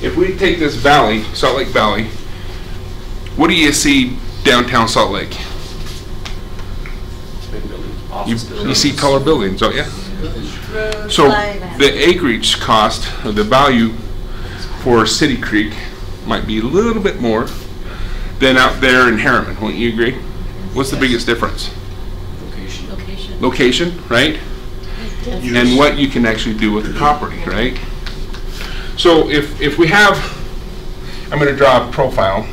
if we take this valley, Salt Lake Valley, what do you see downtown Salt Lake? You see taller buildings, don't you? So the acreage cost, or the value for City Creek might be a little bit more than out there in Harriman, wouldn't you agree? What's the biggest difference? Location, right? And what you can actually do with the property, right? So if we have, I'm going to draw a profile.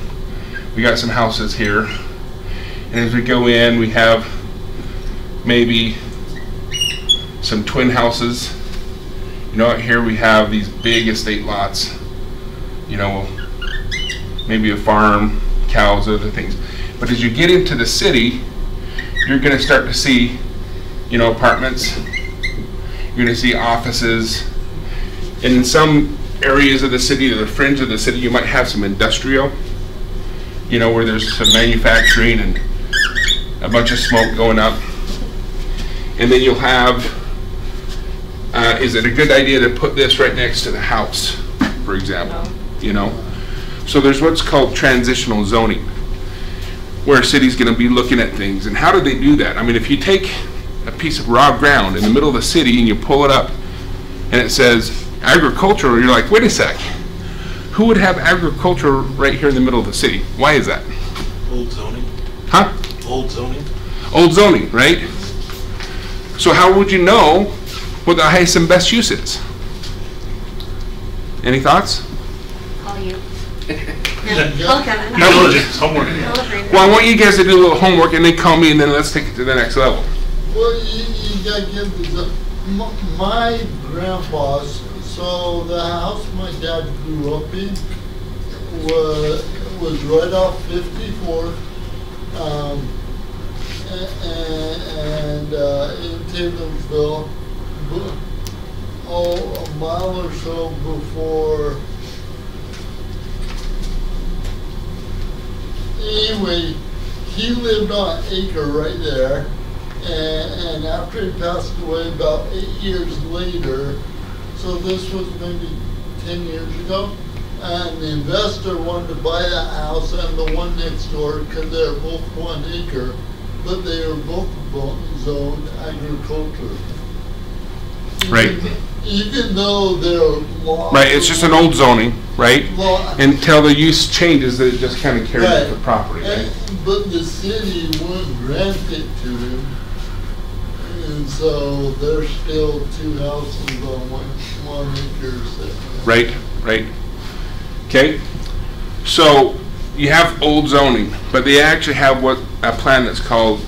We got some houses here, and as we go in, we have maybe some twin houses. You know, out here we have these big estate lots, you know, maybe a farm, cows, other things. But as you get into the city, you're going to start to see, you know, apartments. You're going to see offices. And in some areas of the city, the fringe of the city, you might have some industrial, you know, where there's some manufacturing and a bunch of smoke going up. And then you'll have, is it a good idea to put this right next to the house, for example? You know? So there's what's called transitional zoning, where a city's going to be looking at things. And how do they do that? I mean, if you take a piece of raw ground in the middle of the city and you pull it up and it says agricultural, you're like, wait a sec. Who would have agriculture right here in the middle of the city? Why is that? Old zoning. Huh? Old zoning. Old zoning, right? So how would you know what the highest and best use is? Any thoughts? Call you. Homework. Well, I want you guys to do a little homework and then call me and then let's take it to the next level. Well, you gotta give my grandpa's, so the house my dad grew up in was right off 54th, and in Taylorville, a mile or so before. Anyway, he lived on an acre right there, and after he passed away about 8 years later, so this was maybe 10 years ago, and the investor wanted to buy that house and the one next door because they're both 1 acre, but they were both zoned agriculture. Right. Even though they're law. Right, it's just an old zoning, right? Until the use changes, it just kind of carries the property, right? But the city wouldn't grant it to him, and so there's still 2 houses on 1 acre. Right, right. Okay, so you have old zoning, but they actually have a plan that's called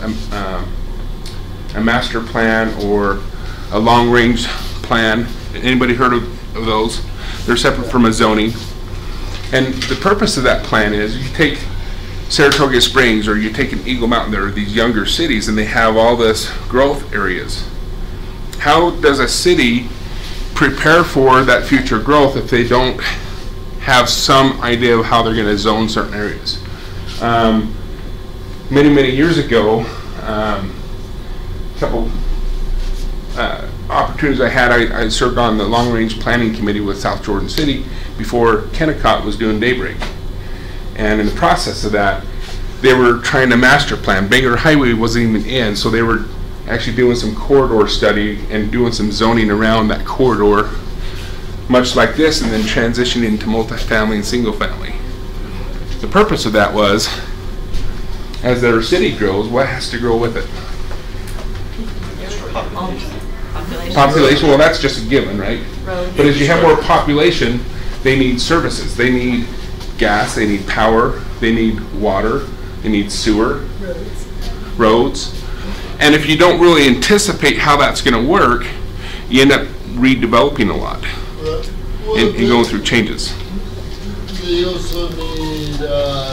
a master plan or a long-range plan. Anybody heard of those? They're separate from a zoning. And the purpose of that plan is you take Saratoga Springs or you take an Eagle Mountain, there are these younger cities and they have all this growth areas. How does a city prepare for that future growth if they don't have some idea of how they're going to zone certain areas? Many years ago, a couple opportunities I had, I served on the long-range planning committee with South Jordan City before Kennecott was doing Daybreak. And in the process of that, they were trying to master plan. Bangor Highway wasn't even in, so they were actually doing some corridor study and doing some zoning around that corridor, much like this, and then transitioning into multifamily and single family. The purpose of that was, as their city grows, what has to grow with it? Population, well, that's just a given, right? But as you have more population, they need services. They need gas, they need power, they need water, they need sewer, roads. And if you don't really anticipate how that's going to work, you end up redeveloping a lot and going through changes. They also need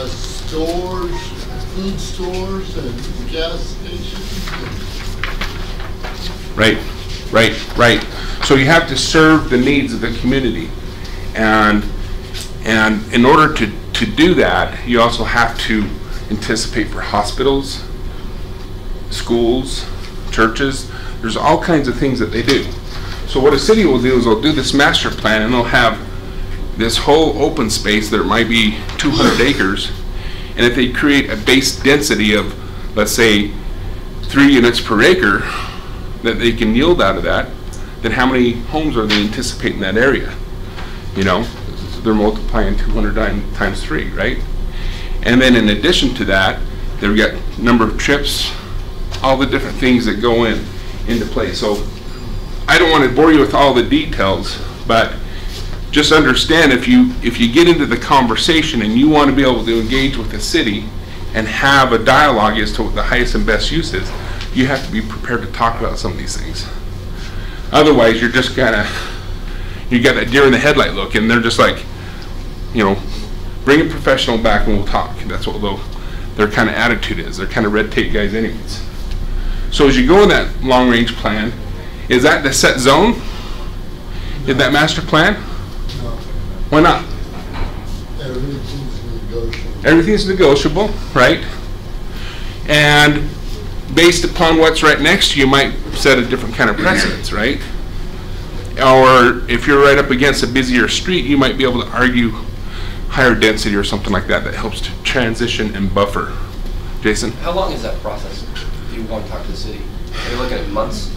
stores, food stores and gas stations. Right. So you have to serve the needs of the community, and in order to do that, you also have to anticipate for hospitals, schools, churches. There's all kinds of things that they do. So what a city will do is they'll do this master plan, and they'll have this whole open space that might be 200 acres, and if they create a base density of, let's say, 3 units per acre that they can yield out of that, then how many homes are they anticipating in that area? You know, they're multiplying 200 times 3, right? And then in addition to that, they've got number of trips, all the different things that go into play. So I don't want to bore you with all the details, but just understand if you get into the conversation and you want to be able to engage with the city and have a dialogue as to what the highest and best use is, you have to be prepared to talk about some of these things. Otherwise, you're just you got that deer in the headlight look, and they're just like, you know, bring a professional back and we'll talk. That's what their kind of attitude is. They're kind of red tape guys anyways. So as you go in that long range plan, is that the set zone? In that master plan? No. Why not? Everything's negotiable. Everything's negotiable, right? And based upon what's right next to you, might set a different kind of precedence, right? Or if you're right up against a busier street, you might be able to argue higher density or something like that helps to transition and buffer. Jason? How long is that process if you want to talk to the city? Are you looking at months?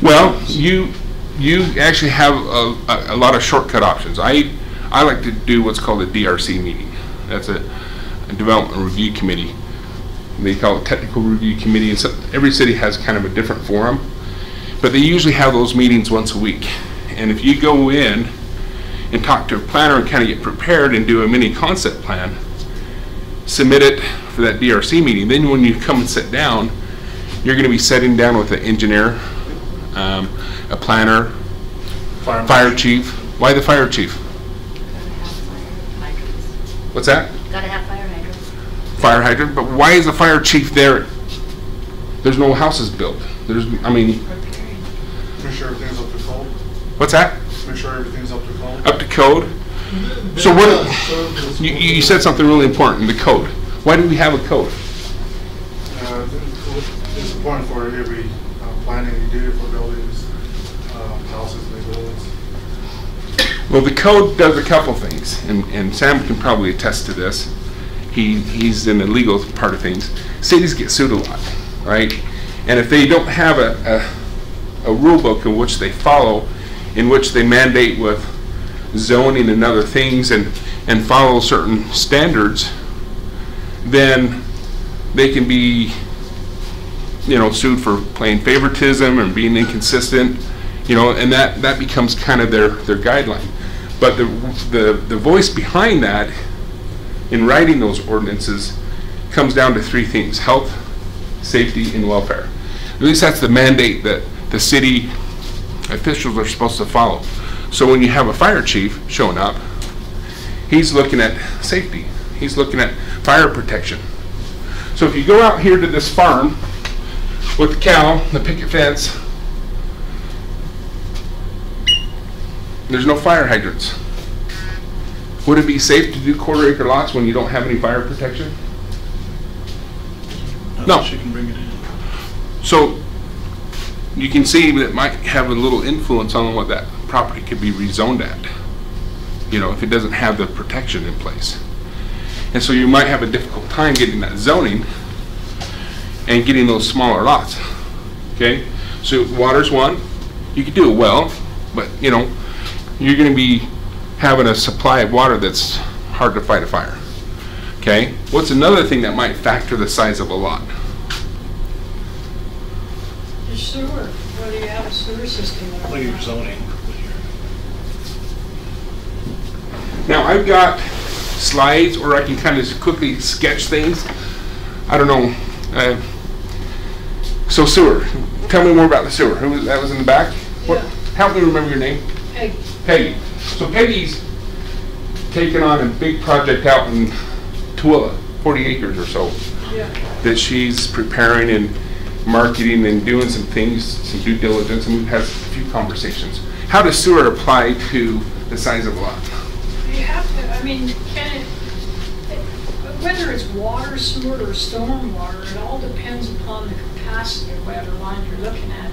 Well, you actually have a lot of shortcut options. I like to do what's called a DRC meeting. That's a development review committee. They call it technical review committee, and so every city has kind of a different forum, but they usually have those meetings once a week. And if you go in and talk to a planner and kind of get prepared and do a mini concept plan, submit it for that DRC meeting, then when you come and sit down, you're going to be sitting down with an engineer, a planner, fire chief. Why the fire chief? What's that? Gotta have fire hydrants. Fire hydrant, but why is the fire chief there? There's no houses built. I mean, Repairing. Make sure everything's up to code. what's that? Make sure everything's up to code. Up to code? So what, you said something really important, the code. Why do we have a code? It's important for every planning you do for buildings, houses, and buildings. Well, the code does a couple things, and Sam can probably attest to this. He's in the legal part of things. Cities get sued a lot, right? And if they don't have a rule book in which they follow, in which they mandate with zoning and other things and follow certain standards, then they can be, you know, sued for plain favoritism and being inconsistent, you know, and that becomes kind of their guideline. But the voice behind that in writing those ordinances comes down to 3 things: health, safety, and welfare. At least that's the mandate that the city officials are supposed to follow. So when you have a fire chief showing up, he's looking at safety. He's looking at fire protection. So if you go out here to this farm with the cow, the picket fence, there's no fire hydrants. Would it be safe to do quarter-acre lots when you don't have any fire protection? No. She can bring it in. So you can see that it might have a little influence on what that property could be rezoned at, you know, if it doesn't have the protection in place. And so you might have a difficult time getting that zoning and getting those smaller lots. Okay, so water's one. You could do a well, but you know, you're going to be having a supply of water that's hard to fight a fire. Okay, what's another thing that might factor the size of a lot? Your sewer, whether you have a sewer system or Like your not. zoning. Now I've got slides, or I can kind of quickly sketch things. I don't know. So sewer. Tell me more about the sewer. That was in the back? What? Yeah. Help me remember your name. Hey, Peggy. So Peggy's taken on a big project out in Tooele, 40 acres or so, yeah, that she's preparing and marketing and doing some things, some due diligence, and we've had a few conversations. How does sewer apply to the size of a lot? you have to, I mean, whether it's water, sewer, or stormwater, it all depends upon the capacity of whatever line you're looking at.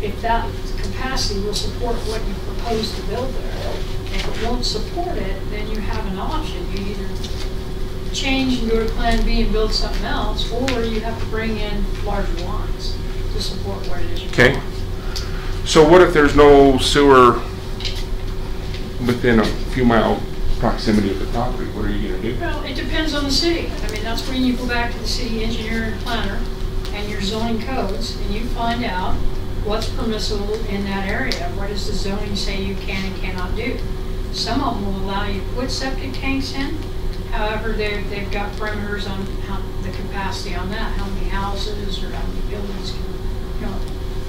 If that capacity will support what you propose to build there. If it won't support it, then you have an option. You either change and go to Plan B and build something else, or you have to bring in larger lines to support what it is you Okay. want. So what if there's no sewer within a few mile proximity of the property? What are you gonna do? Well, it depends on the city. I mean, that's when you go back to the city engineer and planner and your zoning codes, and you find out what's permissible in that area. What does the zoning say you can and cannot do? Some of them will allow you to put septic tanks in. However, they've got parameters on how the capacity on that, how many houses or how many buildings can,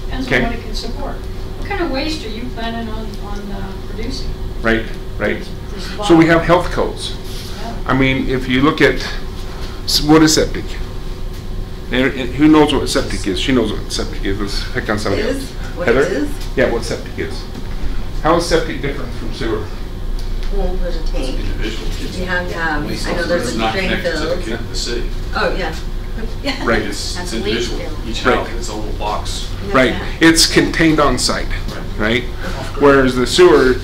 depends on Okay. what it can support. What kind of waste are you planning on producing? Right, right. This So we bottom- have health codes. Yeah. I mean, if you look at, what is septic? And who knows what septic is? She knows what septic is. Let's pick on somebody else. Is? What Heather? it is? Yeah, what septic is. How is septic different from sewer? Well, there's a tank. Individual. You have, I know there's It's a not drain connected to field. the city. Oh, yeah. Yeah. Right. It's That's a individual. leach field. Each Right. house has its own little box. Yeah. Right. It's contained on site, right? Whereas the sewer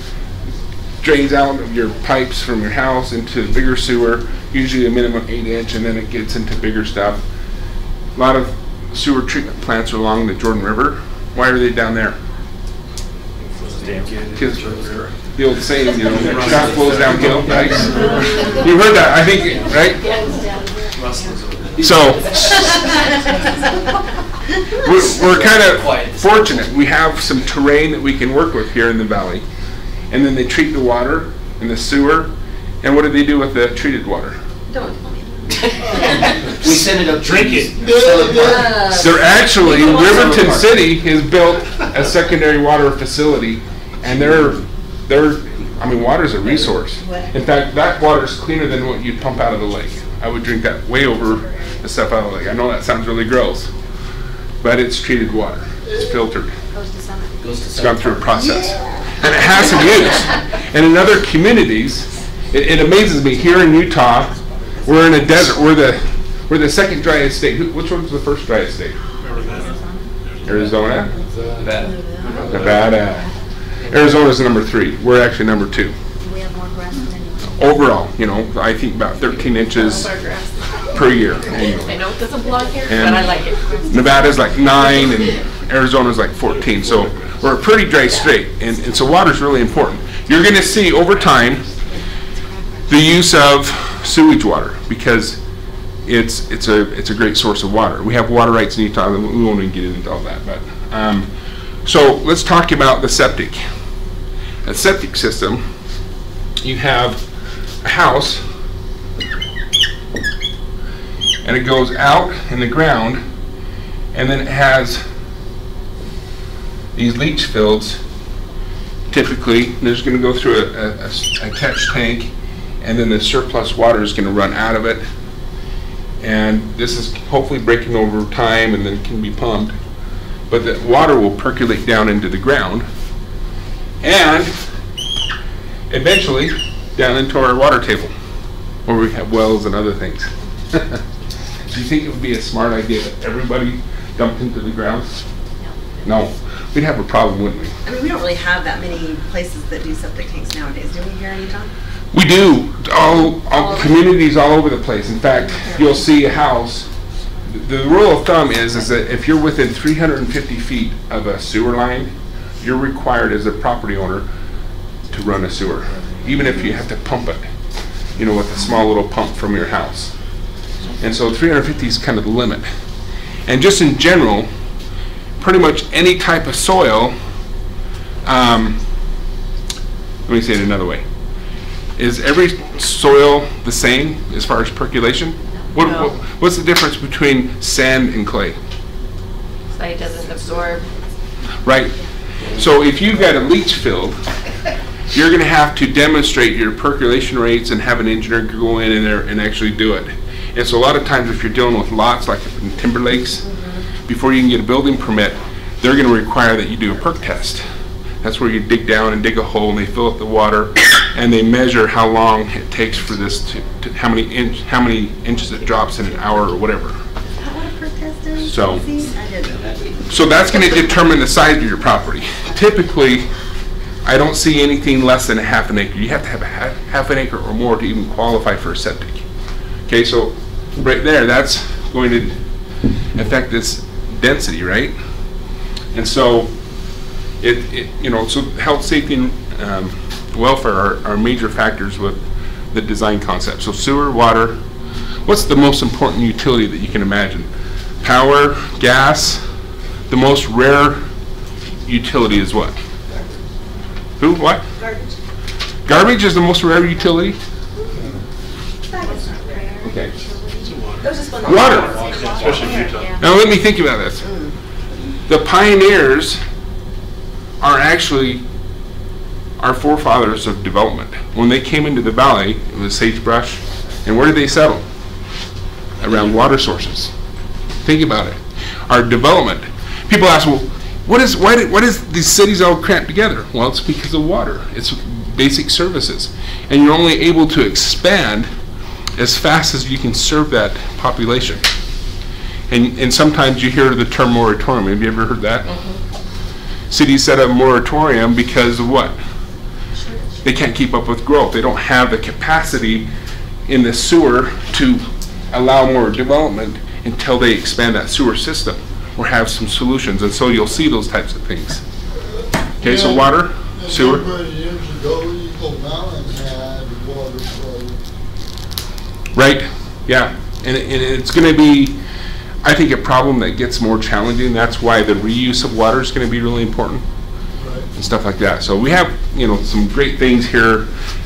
drains out of your pipes from your house into the bigger sewer, usually a minimum 8-inch, and then it gets into bigger stuff. A lot of sewer treatment plants are along the Jordan River. Why are they down there? Because the old saying, shot flows downhill, right? You heard that, I think, right? So, we're kind of fortunate. We have some terrain that we can work with here in the valley. And then they treat the water in the sewer. And what do they do with the treated water? Don't tell me. We send it up. Drink it. They're actually, Riverton City has built a secondary water facility, and I mean, water's a resource. In fact, that water's cleaner than what you'd pump out of the lake. I would drink that way over the stuff out of the lake. I know that sounds really gross, but it's treated water. It's filtered. Goes to Summit. It's gone through a process. And it has some use. And in other communities, it amazes me, here in Utah, we're in a desert. We're the second driest state. Which one's the first driest state? Arizona? Nevada. Arizona's number 3. We're actually number 2. We have more grass than anyone. Overall, I think about 13 inches per year. I know it doesn't belong here, And but I like it. Nevada's like 9 and Arizona's like 14. So we're a pretty dry state. And so water's really important. You're going to see over time the use of sewage water because it's a great source of water. We have water rights in Utah. We won't even get into all that. But so let's talk about the septic. A septic system. You have a house, and it goes out in the ground, and then it has these leach fields. Typically, there's going to go through a catch tank, and then the surplus water is going to run out of it. And this is hopefully breaking over time and then can be pumped. But the water will percolate down into the ground and eventually down into our water table where we have wells and other things. Do you think it would be a smart idea that everybody dumped into the ground? No. We'd have a problem, wouldn't we? I mean, we don't really have that many places that do septic tanks nowadays, do we, here in Utah? We do. All communities all over the place. In fact, you'll see a house. The rule of thumb is that if you're within 350 feet of a sewer line, you're required as a property owner to run a sewer, even if you have to pump it, with a small little pump from your house. And so 350 is kind of the limit. And just in general, pretty much any type of soil, let me say it another way. Is every soil the same as far as percolation? What's the difference between sand and clay? So it doesn't absorb. Right. So if you've got a leach field, you're going to have to demonstrate your percolation rates and have an engineer go in there and actually do it. And so a lot of times if you're dealing with lots like in timber lakes, before you can get a building permit, they're going to require that you do a perk test. That's where you dig down and dig a hole and they fill up the water and they measure how long it takes for this to how many inches it drops in an hour or whatever. Is that what a perk test is? So- See? I didn't know. So that's going to determine the size of your property. Typically, I don't see anything less than a half an acre. You have to have a half an acre or more to even qualify for a septic. Okay, so right there, that's going to affect this density, right? And so so health, safety, and welfare are major factors with the design concept. So sewer, water. What's the most important utility that you can imagine? Power, gas. The most rare utility is what? Who? What? Garbage. Garbage is the most rare utility? That is not rare. Okay. That was just one. Water. Especially in Utah. Yeah. Now let me think about this. The pioneers are actually our forefathers of development. When they came into the valley, it was sagebrush, and where did they settle? Around water sources. Think about it. Our development. People ask, well, why is these cities all cramped together? Well, it's because of water. It's basic services. And you're only able to expand as fast as you can serve that population. And sometimes you hear the term moratorium. Have you ever heard that? Cities set up a moratorium because of what? They can't keep up with growth. They don't have the capacity in the sewer to allow more development until they expand that sewer system or have some solutions. And so you'll see those types of things. Okay, so water, sewer. Years ago, Eagle Mountain had water flow. Right, yeah. And it's going to be, I think, a problem that gets more challenging. That's why the reuse of water is going to be really important. Right. And stuff like that. So we have, some great things here.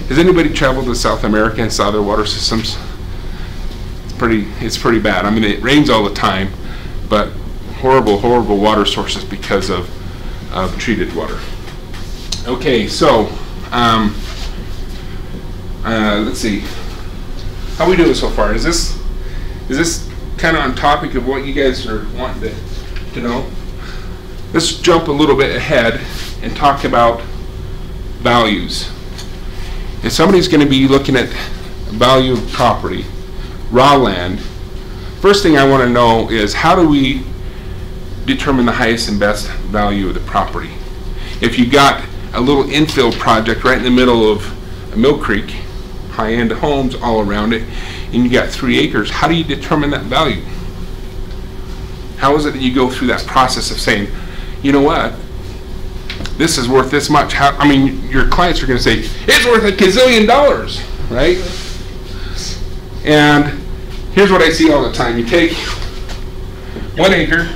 Has anybody traveled to South America and saw their water systems? It's pretty bad. I mean, it rains all the time, but horrible water sources because of treated water. Okay, so let's see. How are we doing so far? Is this kind of on topic of what you guys are wanting to know? Let's jump a little bit ahead and talk about values. If somebody's going to be looking at value of property, raw land, first thing I want to know is how do we determine the highest and best value of the property? If you got a little infill project right in the middle of Mill Creek, high-end homes all around it, and you got 3 acres, how do you determine that value? How is it that you go through that process of saying, you know what, this is worth this much? Your clients are going to say, it's worth $1 gazillion, right? And here's what I see all the time. You take 1 acre,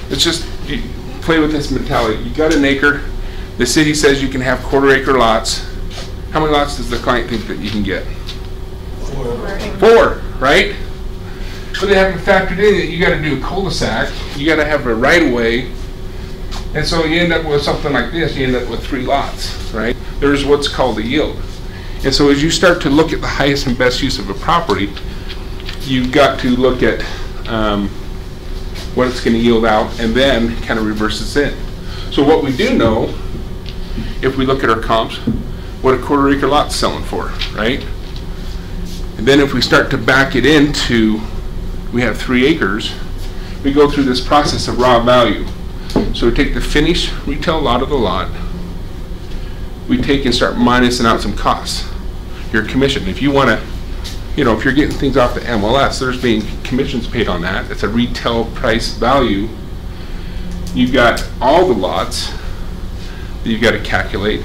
it's just, you play with this mentality. You got 1 acre, the city says you can have 1/4 acre lots. How many lots does the client think that you can get? 4, right? But they haven't factored in that you got to do a cul-de-sac, you got to have a right-of-way, and so you end up with something like this. You end up with 3 lots, right? There's what's called a yield. And so as you start to look at the highest and best use of a property, you've got to look at what it's going to yield out and then kind of reverse this in. So what we do know, if we look at our comps, what a 1/4 acre lot's selling for, right? And then if we start to back it into, we have 3 acres, we go through this process of raw value. So we take the finished retail lot of the lot, we take and start minusing out some costs. Your commission, if you want to, if you're getting things off the MLS, there's being commissions paid on that. It's a retail price value. You've got all the lots that you've got to calculate.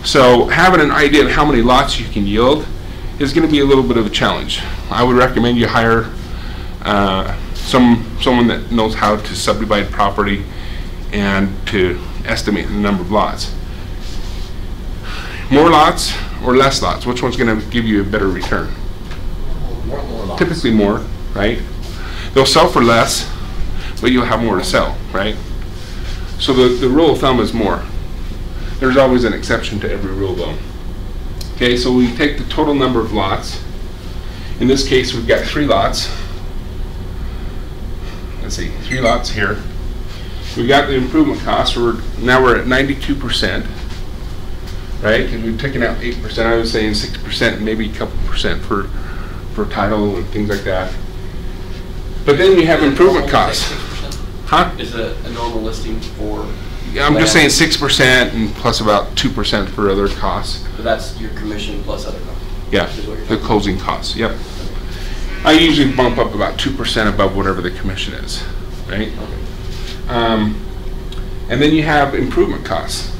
So having an idea of how many lots you can yield is going to be a little bit of a challenge. I would recommend you hire someone that knows how to subdivide property and to estimate the number of lots. More lots or less lots? Which one's going to give you a better return? More lots. Typically more, right? They'll sell for less, but you'll have more to sell, right? So the rule of thumb is more. There's always an exception to every rule though. Okay, so we take the total number of lots. In this case, we've got 3 lots. Let's see, 3 lots here. We got the improvement costs. Now we're at 92%, right? Because we've taken out 8%. I was saying 6%, maybe a couple percent for title and things like that. But then you have improvement costs. Huh? Is it a normal listing for I'm just saying land. 6% and plus about 2% for other costs. So that's your commission plus other costs. Yeah, Is what you're the talking closing costs, yep. I usually bump up about 2% above whatever the commission is, right? And then you have improvement costs.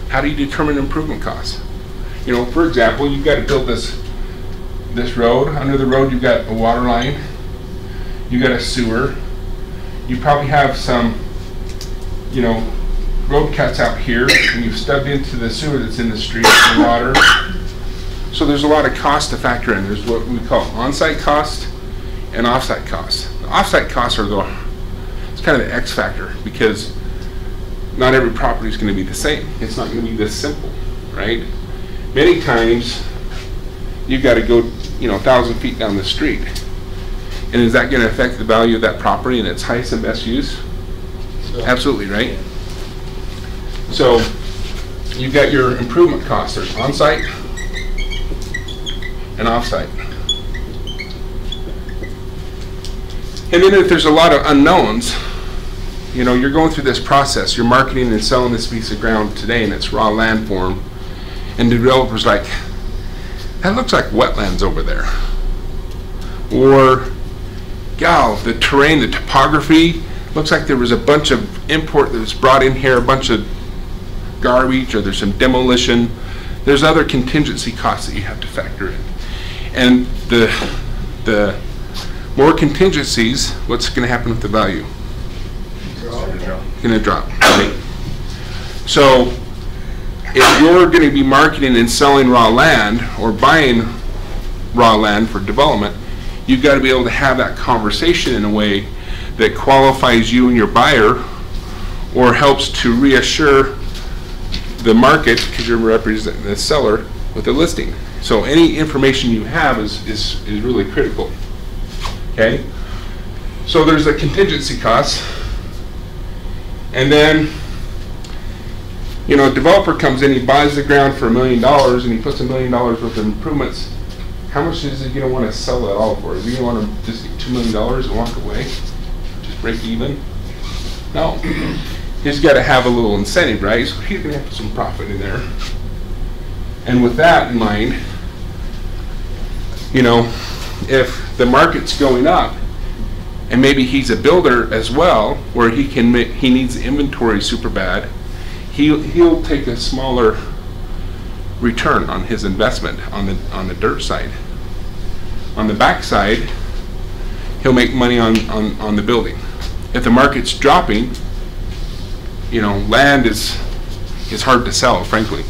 How do you determine improvement costs? You know, for example, you've got to build this road. Under the road, you've got a water line. You've got a sewer. You probably have some, you know, road cuts out here, and you've stubbed into the sewer that's in the street for water. So there's a lot of cost to factor in. There's what we call on-site cost and off-site costs. The off-site costs are it's kind of the X factor, because not every property is going to be the same. It's not going to be this simple, right? Many times you've got to go, you know, 1,000 feet down the street. And is that going to affect the value of that property and its highest and best use? Yeah. Absolutely, right? So you've got your improvement costs. There's on-site and off-site. And then if there's a lot of unknowns, you know, you're going through this process, you're marketing and selling this piece of ground today in its raw land form, and the developer's like, that looks like wetlands over there. Or, gal, the terrain, the topography, looks like there was a bunch of import that was brought in here, a bunch of garbage, or there's some demolition. There's other contingency costs that you have to factor in. And the more contingencies, what's going to happen with the value? It's going to drop. Right? So if you're going to be marketing and selling raw land or buying raw land for development, you've got to be able to have that conversation in a way that qualifies you and your buyer, or helps to reassure the market, because you're representing the seller with the listing. So any information you have is really critical. Okay? So there's a contingency cost. And then, you know, a developer comes in, he buys the ground for $1 million, and he puts $1 million worth of improvements. How much is he going to want to sell that all for? Is he going to want to just get $2 million and walk away? Just break even? No. He's got to have a little incentive, right? So he's going to have some profit in there. And with that in mind, you know, if the market's going up, and maybe he's a builder as well, where he needs inventory super bad, he'll take a smaller return on his investment on the dirt side. On the back side, he'll make money on the building. If the market's dropping, you know, land is hard to sell, frankly,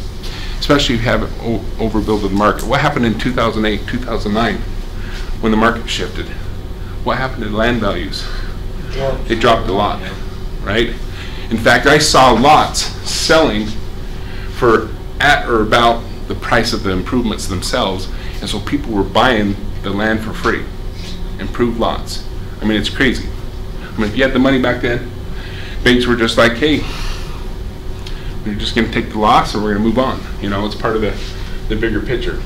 especially if you have it overbuilt the market. What happened in 2008, 2009 when the market shifted? What happened to land values? They dropped a lot, right? In fact, I saw lots selling for at or about the price of the improvements themselves, and so people were buying the land for free, improved lots. I mean, it's crazy. I mean, if you had the money back then, banks were just like, hey, we're just going to take the loss or we're going to move on. You know, it's part of the bigger picture.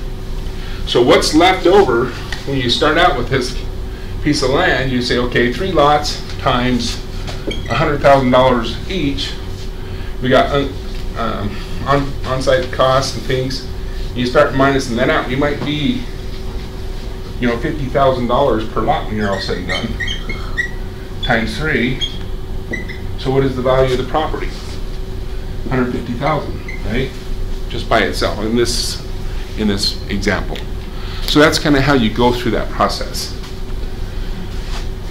So what's left over when you start out with this piece of land, you say, okay, 3 lots times $100,000 each. We got on-site costs and things. You start minusing that out. You might be, you know, $50,000 per lot when you're all said and done. Times 3. So what is the value of the property? $150,000, right? Just by itself in this example. So that's kind of how you go through that process.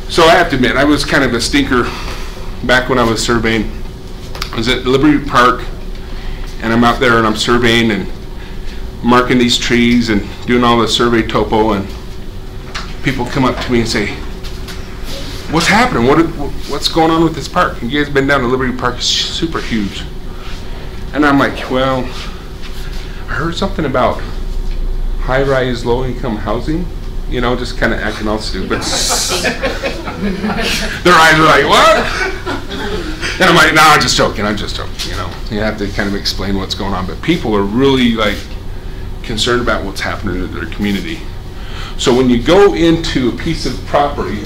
So I have to admit, I was kind of a stinker back when I was surveying. I was at Liberty Park, and I'm out there and I'm surveying and marking these trees and doing all the survey topo, and people come up to me and say, what's happening? What's going on with this park? And you guys been down to Liberty Park? It's super huge. And I'm like, well, I heard something about high-rise, low-income housing. You know, just kind of acting all stupid. Their eyes are like, what? And I'm like, no, I'm just joking, you know. You have to kind of explain what's going on. But people are really, like, concerned about what's happening in their community. So when you go into a piece of property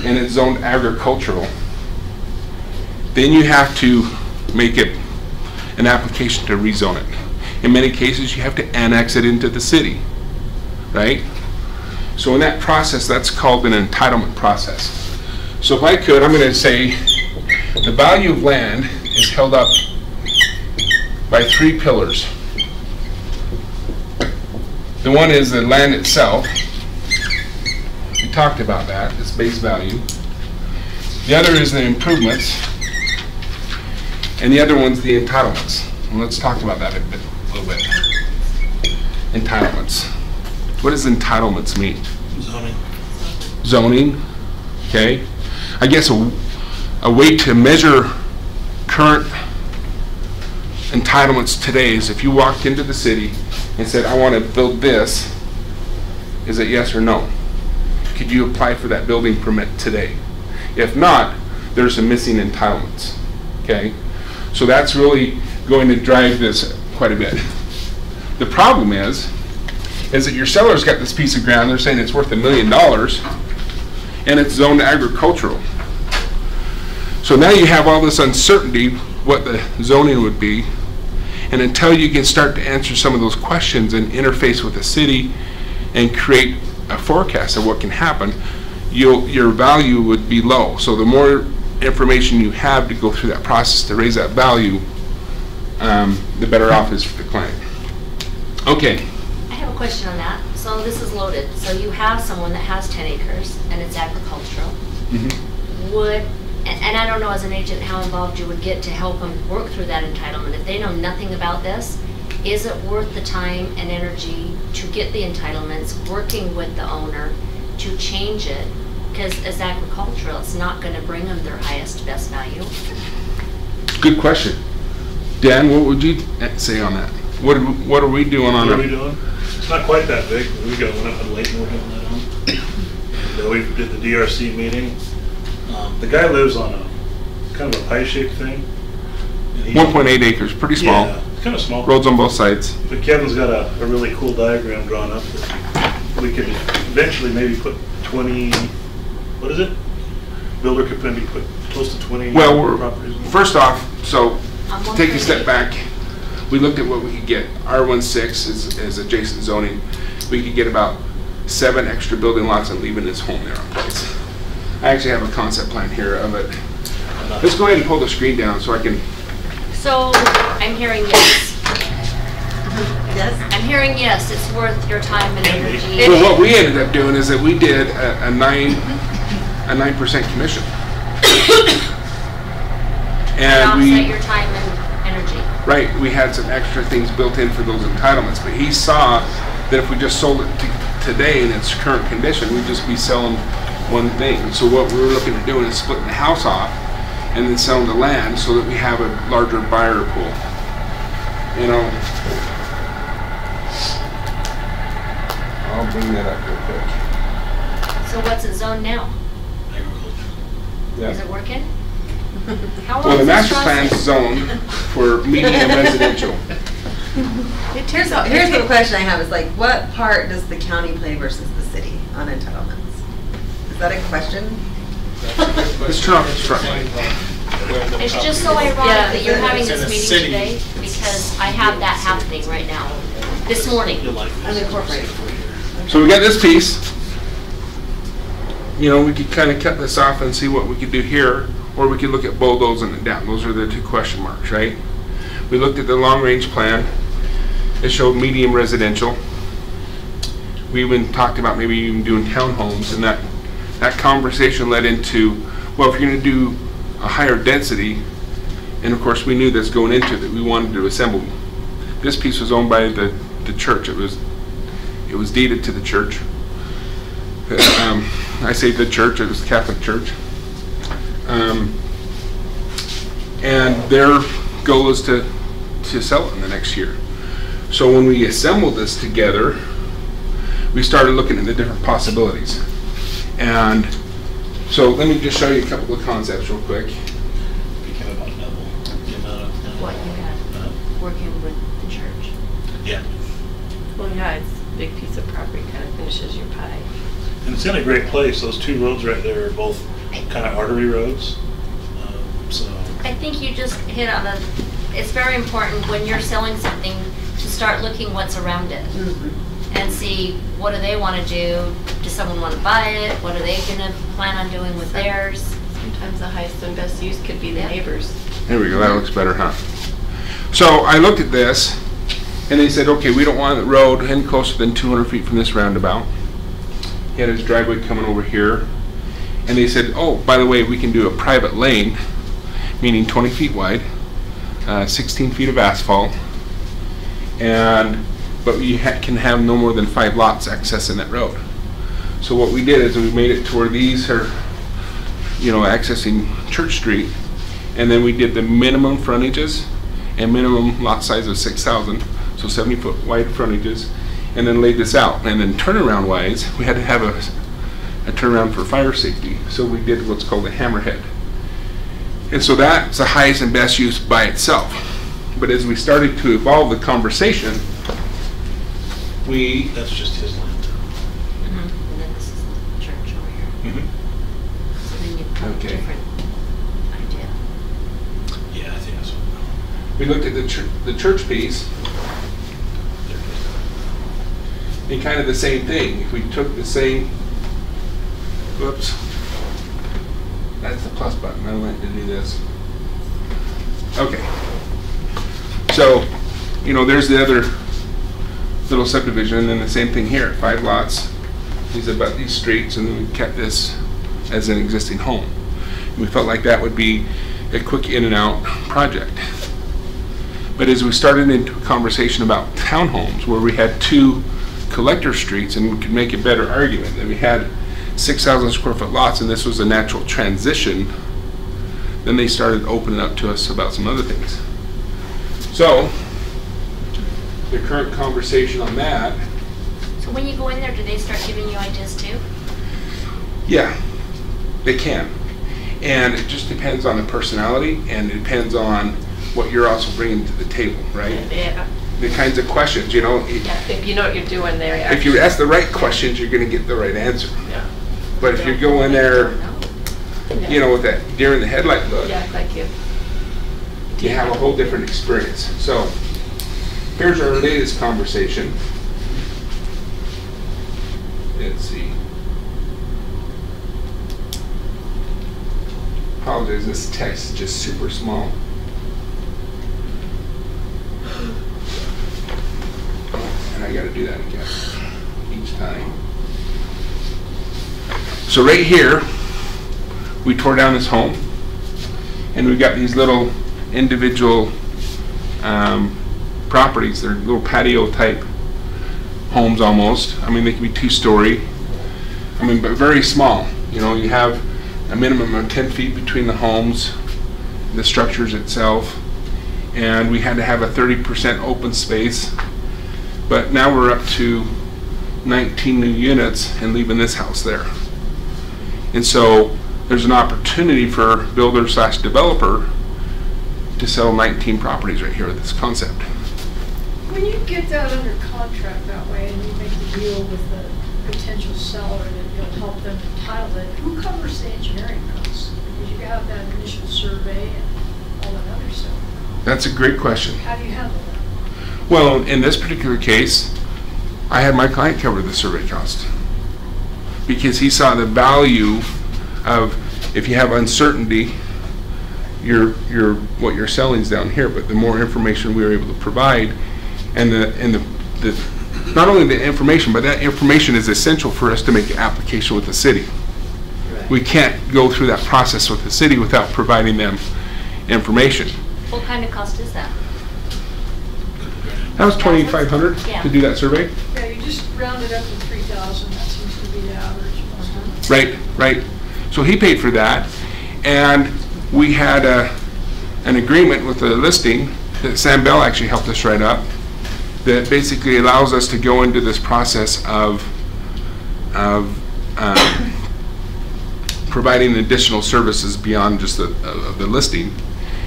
and it's zoned agricultural, then you have to make it an application to rezone it. In many cases, you have to annex it into the city, right? So in that process, that's called an entitlement process. So if I could, I'm going to say the value of land is held up by 3 pillars. The one is the land itself. We talked about that, its base value. The other is the improvements. And the other one's the entitlements. And let's talk about that a little bit. Entitlements. What does entitlements mean? Zoning. Zoning, okay. I guess a way to measure current entitlements today is if you walked into the city and said, I want to build this, is it yes or no? Could you apply for that building permit today? If not, there's some missing entitlements, okay? So that's really going to drive this quite a bit. The problem is that your seller's got this piece of ground, they're saying it's worth $1 million, and it's zoned agricultural. So now you have all this uncertainty what the zoning would be, and until you can start to answer some of those questions and interface with the city and create a forecast of what can happen, your value would be low. So the more information you have to go through that process to raise that value, the better off is for the client. Okay. I have a question on that. So this is loaded. So you have someone that has 10 acres and it's agricultural. And I don't know as an agent how involved you would get to help them work through that entitlement. If they know nothing about this, is it worth the time and energy to get the entitlements, working with the owner to change it? Because as agricultural, it's not going to bring them their highest, best value. Good question. Dan, what would you say on that? What are we doing on it? What are we doing? It's not quite that big. We got one up in Layton we're getting that on. And we did the DRC meeting. The guy lives on a kind of a pie-shaped thing. 1.8 acres, pretty small. Yeah, it's kind of small. Roads on both sides. But Kevin's got a really cool diagram drawn up that we could eventually maybe put 20, what is it? Builder could maybe put close to 20 properties. First off, so take a step back. We looked at what we could get. R16 is adjacent zoning. We could get about 7 extra building lots and leaving his home there on place. I actually have a concept plan here of it. Let's go ahead and pull the screen down so I can. So I'm hearing yes. Yes? I'm hearing yes, it's worth your time and energy. Well, what we ended up doing is that we did a 9% commission. And we offset your time and energy. Right, we had some extra things built in for those entitlements, but he saw that if we just sold it today in its current condition, we'd just be selling one thing. So what we were looking at doing is splitting the house off and then selling the land so that we have a larger buyer pool. You know, I'll bring that up real quick. So what's it zoned now? Agriculture. Is it working? How long Well, the is this master plan process? is zoned for medium residential. Here's the question I have is like, what part does the county play versus the city on entitlements? Is that a question? Let's turn off this front light. It's just so ironic that you're having this meeting today because I have that happening right now, this morning. I'm incorporating. So we got this piece. You know, we could kind of cut this off and see what we could do here, or we could look at bulldozing it down. Those are the 2 question marks, right? We looked at the long-range plan. It showed medium residential. We even talked about maybe even doing townhomes, and that conversation led into, well, if you're going to do a higher density, and of course we knew this going into that we wanted to assemble. This piece was owned by the church. It was deeded to the church. I say the church, it was the Catholic Church. And their goal is to sell it in the next year. So when we assembled this together, we started looking at the different possibilities. And so let me just show you a couple of concepts real quick. Became about double the amount of What you had working with the church. Yeah. Well, yeah, it's a big piece of property, kind of finishes your pie. And it's in a great place. Those 2 roads right there are both kind of artery roads. So I think you just hit on a it's very important when you're selling something to start looking what's around it. And see, what do they want to do? Does someone want to buy it? What are they going to plan on doing with theirs? Sometimes the highest and best use could be the neighbors. There we go, that looks better, huh? So I looked at this, and they said, okay, we don't want the road any closer than 200 feet from this roundabout. He had his driveway coming over here. And they said, oh, by the way, we can do a private lane, meaning 20 feet wide, 16 feet of asphalt, but you can have no more than 5 lots accessing that road. So what we did is we made it to where these are, accessing Church Street, and then we did the minimum frontages and minimum lot size of 6,000, so 70-foot wide frontages, and then laid this out. And then turnaround wise, we had to have a turnaround for fire safety, so we did what's called a hammerhead. And so that's the highest and best use by itself. But as we started to evolve the conversation, That's just his land. And then this is the church over here. So then you've got a Okay. different idea. Yeah, I think that's what. we looked at the church piece, and kind of the same thing. If we took the same, whoops, that's the plus button. I went to do this. Okay. So, there's the other little subdivision, and then the same thing here, 5 lots. These about these streets, and then we kept this as an existing home. And we felt like that would be a quick in and out project. But as we started into a conversation about townhomes, where we had 2 collector streets, and we could make a better argument that we had 6,000 square foot lots, and this was a natural transition, then they started opening up to us about some other things. So, the current conversation on that. So when you go in there, do they start giving you ideas too? Yeah, they can. And it just depends on the personality, and it depends on what you're also bringing to the table, right? Yeah. The kinds of questions, Yeah, if you know what you're doing there. If you ask the right questions, you're going to get the right answer. Yeah. But if you go in there, with that deer in the headlight look, Yeah, like you. you have a whole different experience. So, here's our latest conversation. Let's see. Apologize, this text is just super small. And I gotta do that again each time. So right here, we tore down this home, and we've got these little individual properties. They're little patio type homes almost. I mean, they can be 2-story. I mean, but very small. You have a minimum of 10 feet between the homes, the structures itself, and we had to have a 30% open space. But now we're up to 19 new units and leaving this house there. And so there's an opportunity for builder/developer to sell 19 properties right here with this concept. When you get that under contract that way and you make a deal with the potential seller that you'll help them entitle it, who covers the engineering costs? Because you have that initial survey and all that other stuff. That's a great question. How do you handle that? Well, in this particular case, I had my client cover the survey cost because he saw the value of, if you have uncertainty, what you're selling is down here, but the more information we were able to provide, and the not only the information, but that information is essential for us to make an application with the city. Right. We can't go through that process with the city without providing them information. What kind of cost is that? That was $2,500 Yeah. to do that survey. Yeah, you just round it up to 3,000, that seems to be the average. Right. So he paid for that, and we had an agreement with the listing that Sam Bell actually helped us write up that basically allows us to go into this process of providing additional services beyond just the listing,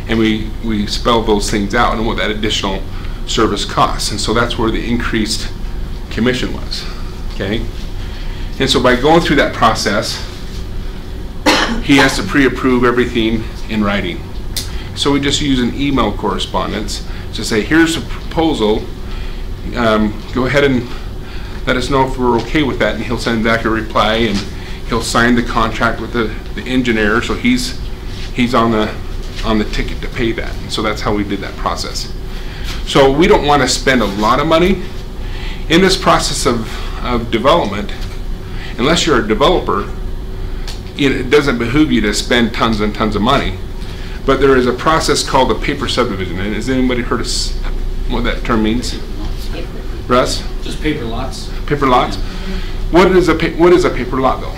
and we spell those things out and what that additional service costs, and so that's where the increased commission was. Okay, and so by going through that process, he has to pre-approve everything in writing. So we just use an email correspondence to say, here's a proposal, go ahead and let us know if we're okay with that, and he'll send back a reply, and he'll sign the contract with the engineer, so he's on the ticket to pay that. And so that's how we did that process. So we don't want to spend a lot of money in this process of development. Unless you're a developer, it doesn't behoove you to spend tons and tons of money. But there is a process called a paper subdivision. And has anybody heard of what that term means? Russ? Just paper lots. Paper lots? What is a paper lot though?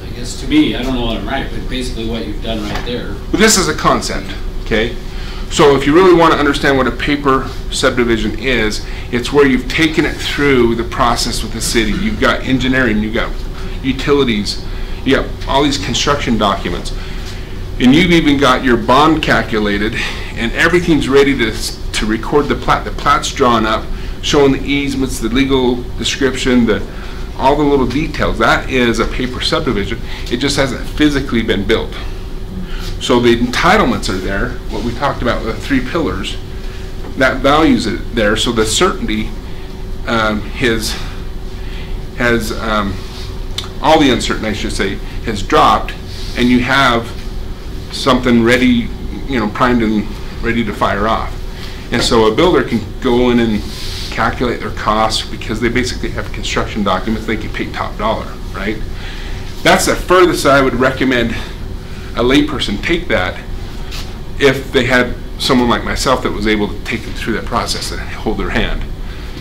I guess to me, I don't know what I'm right, but basically what you've done right there. Well, this is a concept, okay? So if you really want to understand what a paper subdivision is, it's where you've taken it through the process with the city. You've got engineering, you've got utilities, you got all these construction documents, and you've even got your bond calculated, and everything's ready to record the plat. The plat's drawn up, showing the easements, the legal description, all the little details. That is a paper subdivision. It just hasn't physically been built. So the entitlements are there, what we talked about with the 3 pillars, that values it there, so the certainty has all the uncertainty, I should say, has dropped, and you have something ready, primed and ready to fire off. And so a builder can go in and calculate their costs because they basically have construction documents. They can pay top dollar, right? That's the furthest I would recommend a layperson take that if they had someone like myself that was able to take them through that process and hold their hand.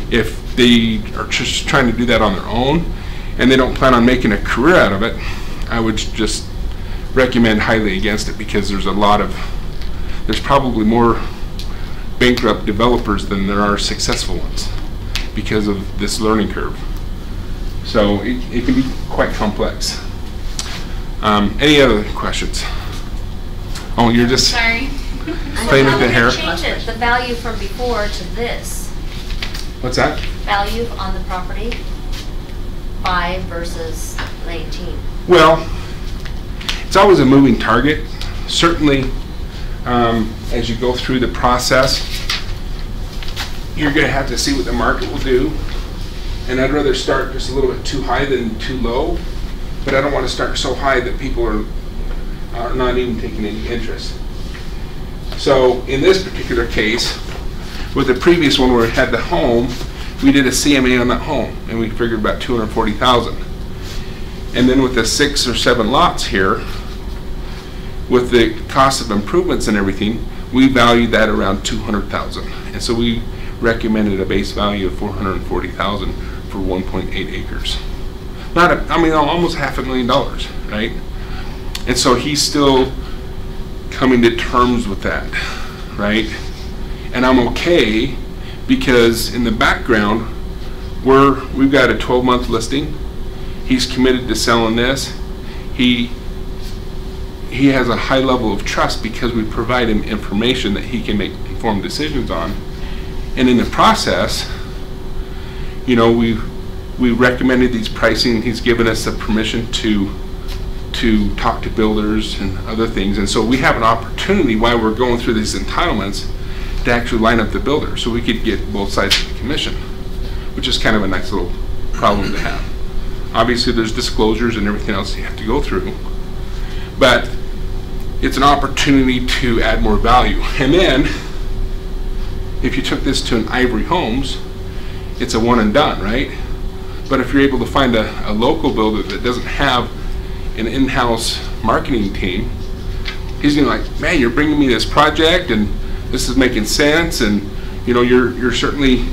If they are just trying to do that on their own and they don't plan on making a career out of it, I would just recommend highly against it, because there's probably more bankrupt developers than there are successful ones because of this learning curve. So it can be quite complex. Any other questions? Oh, you're just sorry. playing with the hair? Change it, the value from before to this. What's that? Value on the property, 5 versus 19. Well, it's always a moving target. Certainly, as you go through the process, you're going to have to see what the market will do. And I'd rather start just a little bit too high than too low. But I don't want to start so high that people are not even taking any interest. So in this particular case, with the previous one where we had the home, we did a CMA on that home, and we figured about $240,000. And then with the 6 or 7 lots here, with the cost of improvements and everything, we valued that around $200,000. And so we recommended a base value of $440,000 for 1.8 acres. Almost $500,000, right? And so he's still coming to terms with that, right? And I'm okay, because in the background, we've got a 12-month listing. He's committed to selling this. He has a high level of trust because we provide him information that he can make informed decisions on. And in the process, we recommended these pricing. He's given us the permission to talk to builders and other things. And so we have an opportunity while we're going through these entitlements to actually line up the builder, so we could get both sides of the commission, which is kind of a nice little problem to have. Obviously, there's disclosures and everything else you have to go through, but it's an opportunity to add more value. And then, if you took this to an Ivory Homes, it's a one and done, right? But if you're able to find a local builder that doesn't have an in-house marketing team, he's gonna be like, man, you're bringing me this project and this is making sense, and you're certainly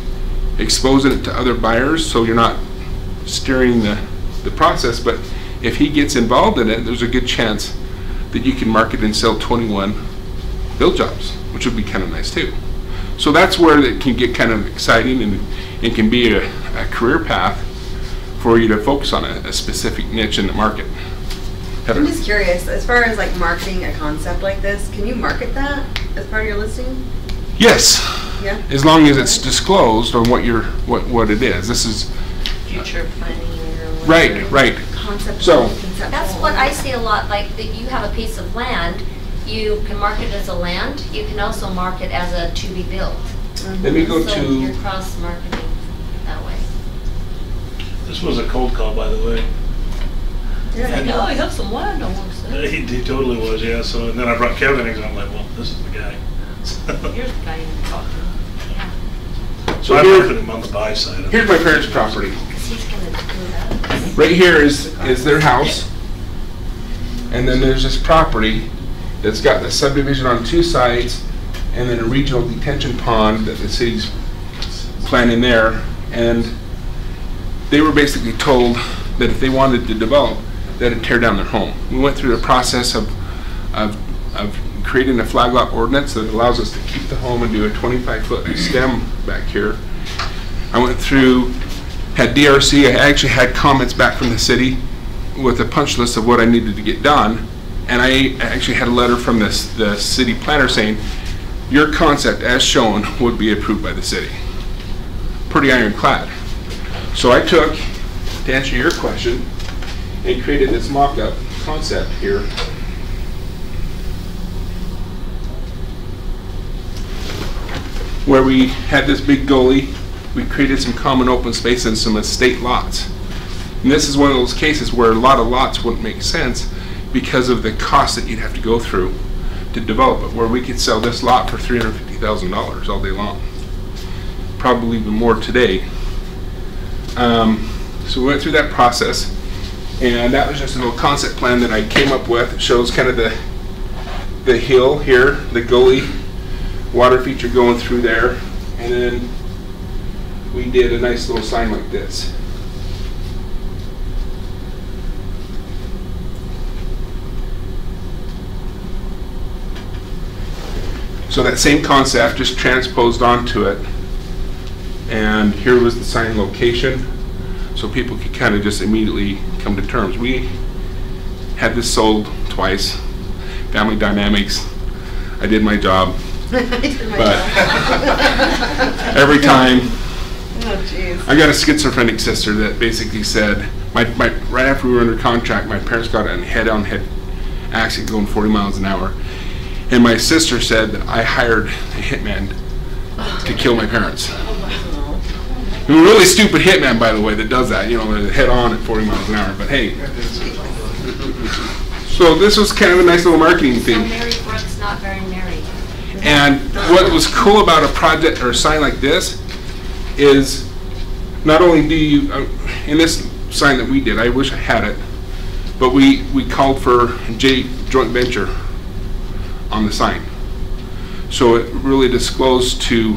exposing it to other buyers, so you're not steering the process. But if he gets involved in it, there's a good chance that you can market and sell 21 build jobs, which would be kind of nice too. So that's where it can get kind of exciting, and it can be a career path for you to focus on a specific niche in the market. Heather? I'm just curious, as far as like marketing a concept like this, can you market that as part of your listing? Yes. Yeah. As long as it's disclosed on what it is. This is Future planning or right. Concept. So That's what I see a lot, like that you have a piece of land, You can mark it as a land, you can also mark it as a to be built. Let me go So to, you're cross-marketing that way. This was a cold call, by the way. It's like, oh, I have some land I want to sell. He totally was, yeah. So, and then I brought Kevin in, and I'm like, well, this is the guy. Here's the guy you're talking to. Yeah. So I'm working him on the buy side. here's my parents' property. Because he's going to do that. Right here is their house. And then there's this property that's got the subdivision on 2 sides and then a regional detention pond that the city's planning there. And they were basically told that if they wanted to develop, they had to tear down their home. We went through the process of creating a flag lot ordinance that allows us to keep the home and do a 25-foot stem back here. I went through, had DRC, I actually had comments back from the city with a punch list of what I needed to get done, and I actually had a letter from the city planner saying, your concept as shown would be approved by the city. Pretty ironclad. So I took, to answer your question, and created this mock-up concept here. Where we had this big gully, we created some common open space and some estate lots. And this is one of those cases where a lot of lots wouldn't make sense because of the cost that you'd have to go through to develop it, where we could sell this lot for $350,000 all day long. Probably even more today. So we went through that process, and that was just a little concept plan that I came up with. It shows kind of the hill here, the gully, water feature going through there, and then we did a nice little sign like this. So that same concept just transposed onto it, and here was the sign location, so people could kind of just immediately come to terms. We had this sold twice, family dynamics. I did my job. But every time, I got a schizophrenic sister that basically said, right after we were under contract, my parents got in a head-on-head accident going 40 miles an hour. And my sister said that I hired a hitman to kill my parents. A really stupid hitman, by the way, that does that, you know, head-on at 40 miles an hour, but hey. So this was kind of a nice little marketing thing. So Mary Brooks not very merry. And what was cool about a project or a sign like this is not only do you, in this sign that we did, I wish I had it, but we called for joint venture on the sign. So it really disclosed to,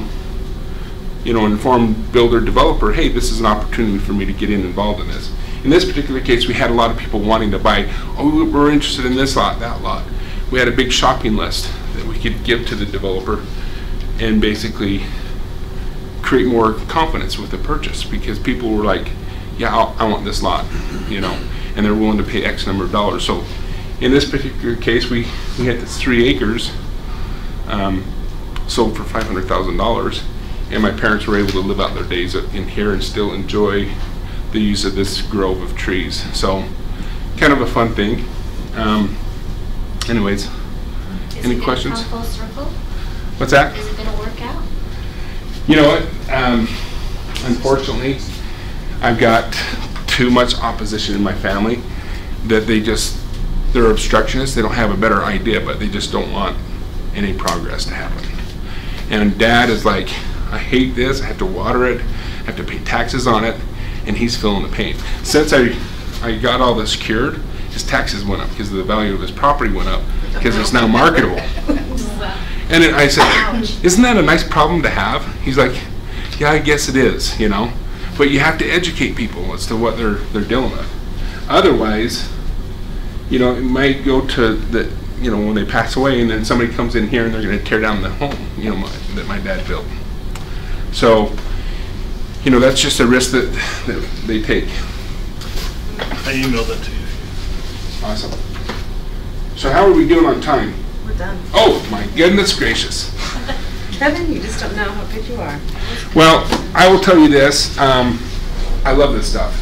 you know, inform builder developer, hey, this is an opportunity for me to get involved in this. In this particular case, we had a lot of people wanting to buy, oh, we're interested in this lot, that lot. We had a big shopping list that we could give to the developer and basically create more confidence with the purchase, because people were like, yeah, I want this lot, you know, and they're willing to pay X number of dollars. So in this particular case, we had this 3 acres sold for $500,000, and my parents were able to live out their days in here and still enjoy the use of this grove of trees. So kind of a fun thing. Anyways, any questions? Is it going to come full circle? What's that? Is it going to work out? You know what? Unfortunately, I've got too much opposition in my family that they're obstructionists. They don't have a better idea, but they just don't want any progress to happen. And Dad is like, I hate this. I have to water it. I have to pay taxes on it, and he's feeling the pain. Since I got all this cured, his taxes went up because the value of his property went up because it's now marketable. And I said, isn't that a nice problem to have? He's like, yeah, I guess it is, you know. But you have to educate people as to what they're dealing with. Otherwise, you know, it might go to the, you know, when they pass away, and then somebody comes in here and they're going to tear down the home, you know, that my dad built. So, you know, that's just a risk that they take. I emailed that to you. Awesome. So how are we doing on time? We're done. Oh my goodness gracious. Kevin, you just don't know how good you are. Well, I will tell you this. I love this stuff.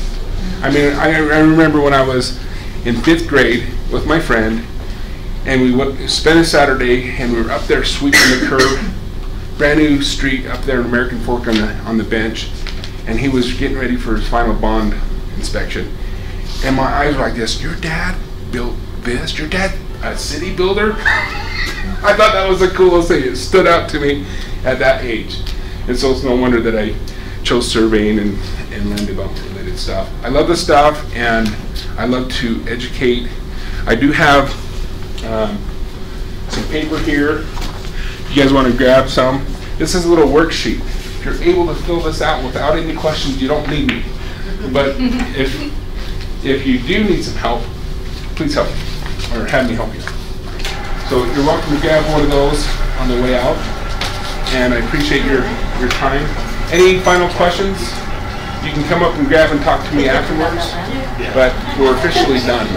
I mean, I remember when I was in 5th grade with my friend, And we spent a Saturday, and we were up there sweeping the curb, brand new street up there in American Fork on the bench, and he was getting ready for his final bond inspection. And my eyes were like this, your dad built this? Your dad a city builder? I thought that was the coolest thing. It stood out to me at that age. And so it's no wonder that I chose surveying and land development related stuff. I love this stuff, and I love to educate. I do have some paper here. If you guys want to grab some. This is a little worksheet. If you're able to fill this out without any questions, you don't need me. But if you do need some help, please help me, or have me help you. So you're welcome to grab one of those on the way out, and I appreciate your time. Any final questions? You can come up and grab and talk to me afterwards, but we're officially done.